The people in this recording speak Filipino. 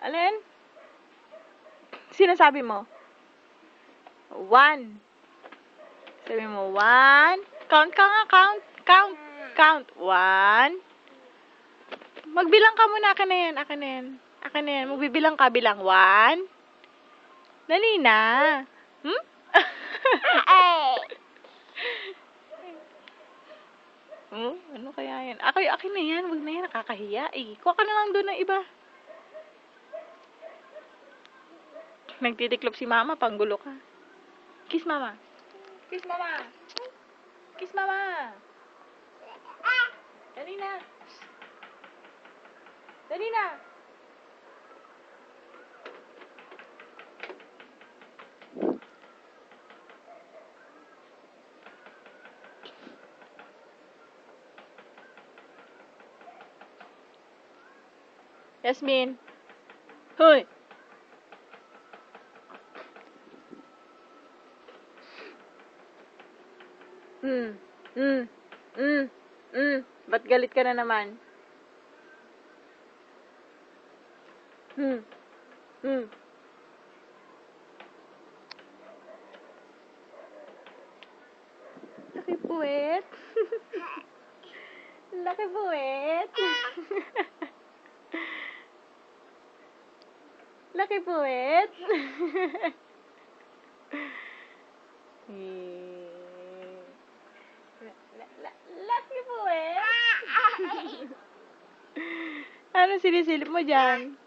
Alin? Sinasabi mo? 1. Sabi mo, 1. Count ka nga, count. 1. Magbilang ka muna, akin na yan. Magbibilang ka, bilang 1. Dali na. Ano kaya yan? Akin na yan, wag na yan, nakakahiya eh. Kuha ka na lang doon ng iba. Nagtitiklop si mama, panggulo ka. Kiss mama. Kiss mama. Dali na. Yasmin. Hoy. Ba't galit ka na naman? Laki puwet. Laki puwet. Laki puwet. Laki puwet. Ano sinisilip mo dyan?